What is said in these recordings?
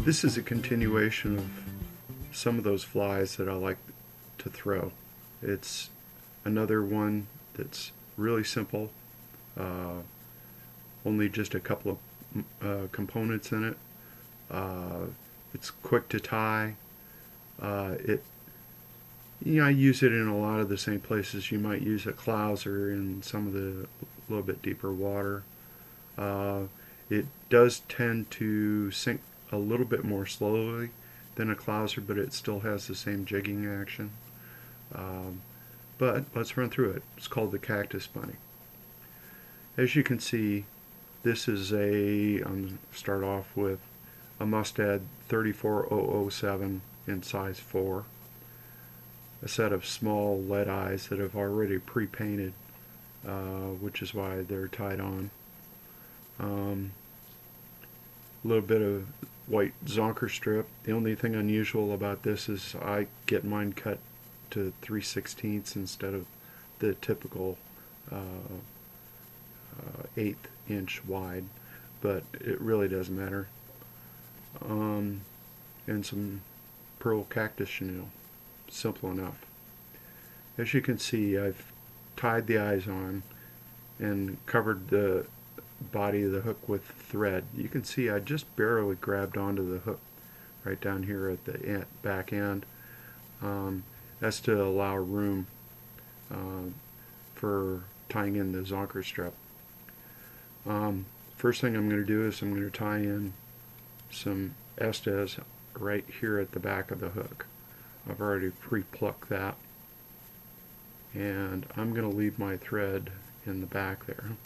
This is a continuation of some of those flies that I like to throw. It's another one that's really simple, uh, only just a couple of components in it. It's quick to tie. It I use it in a lot of the same places you might use a clouser in some of the little bit deeper water. Uh, it does tend to sink a little bit more slowly than a clouser, but it still has the same jigging action. Um, but let's run through it. It's called the Cactus Bunny. As you can see, this is start off with a Mustad 34007 in size 4. A set of small lead eyes that have already pre-painted, which is why they're tied on. A little bit of white zonker strip. The only thing unusual about this is I get mine cut to 3/16 instead of the typical 1/8 inch wide, but it really doesn't matter. And some pearl cactus chenille. Simple enough. As you can see, I've tied the eyes on and covered the body of the hook with thread. You can see I just barely grabbed onto the hook right down here at the back end. That's to allow room for tying in the zonker strip. First thing I'm going to do is I'm going to tie in some Estes right here at the back of the hook. I've already pre-plucked that, and I'm going to leave my thread in the back there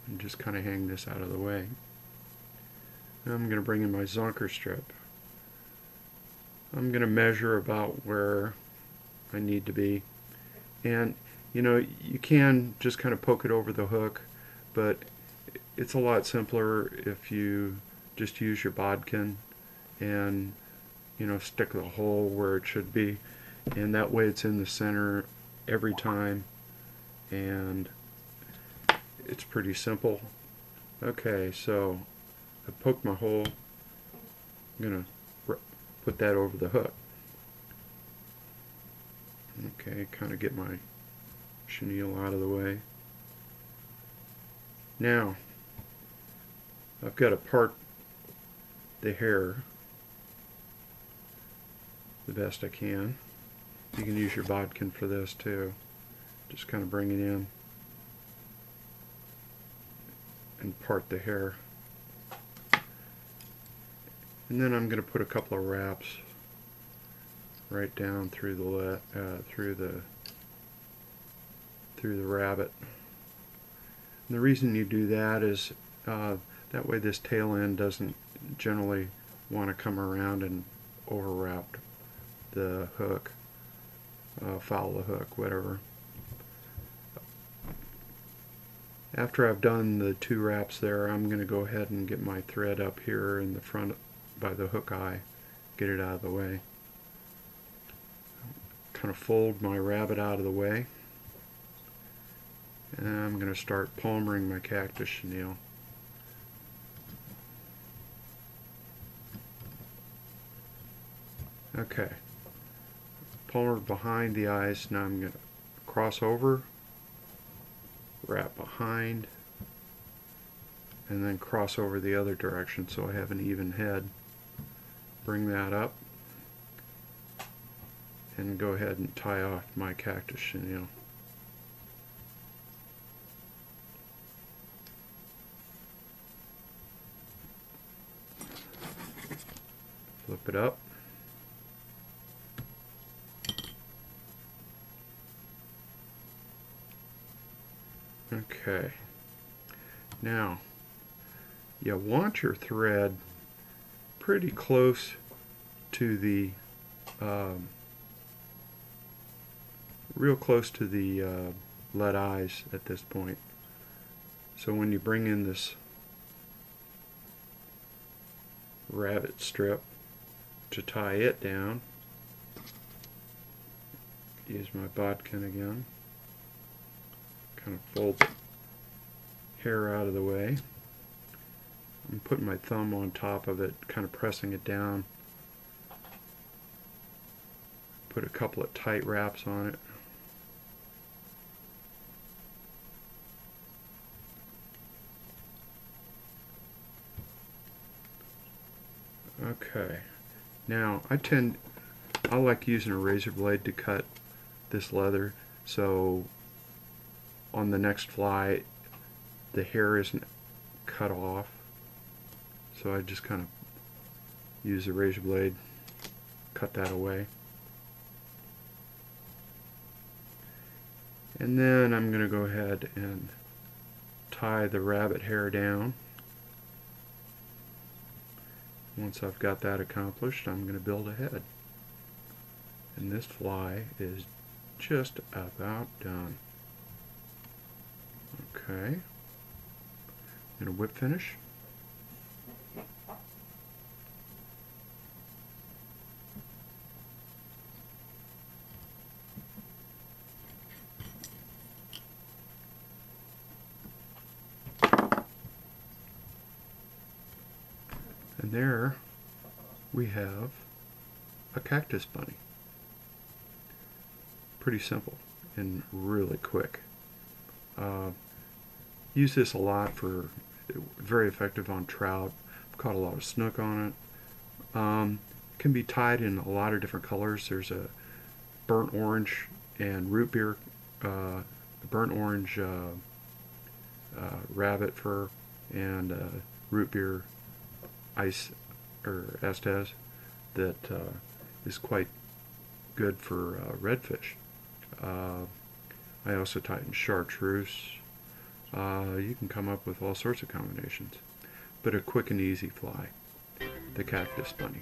and just kind of hang this out of the way. Now I'm going to bring in my zonker strip. I'm going to measure about where I need to be, and you can just kind of poke it over the hook, but it's a lot simpler if you just use your bodkin and stick the hole where it should be, and that way it's in the center every time, and it's pretty simple. Okay, so I poked my hole. I'm going to put that over the hook. Okay, kind of get my chenille out of the way. Now I've got to part the hair the best I can. You can use your bodkin for this too. Just kind of bring it in and part the hair. And then I'm going to put a couple of wraps right down through the rabbit. And the reason you do that is that way this tail end doesn't generally want to come around and overwrap the hook, foul the hook, whatever. After I've done the 2 wraps there, I'm going to go ahead and get my thread up here in the front by the hook eye, get it out of the way. Kind of fold my rabbit out of the way, and I'm going to start palmering my cactus chenille. Okay, palmer behind the eyes. Now I'm going to cross over, wrap behind, and then cross over the other direction so I have an even head. Bring that up and go ahead and tie off my cactus chenille. Flip it up. Okay, now you want your thread pretty close to the real close to the lead eyes at this point, so when you bring in this rabbit strip to tie it down, use my bodkin again, kind of fold the hair out of the way. I'm putting my thumb on top of it, kind of pressing it down. Put a couple of tight wraps on it. Okay, now I like using a razor blade to cut this leather, so on the next fly the hair isn't cut off, so I just kind of use the razor blade, cut that away. And then I'm going to go ahead and tie the rabbit hair down. Once I've got that accomplished, I'm going to build a head. And this fly is just about done. Okay. And a whip finish. And there we have a cactus bunny. Pretty simple and really quick. Use this a lot for, very effective on trout. I've caught a lot of snook on it. Can be tied in a lot of different colors. There's a burnt orange and root beer, burnt orange rabbit fur, and root beer ice or Estes that is quite good for redfish. I also tie it in chartreuse. You can come up with all sorts of combinations, but a quick and easy fly, the Cactus Bunny.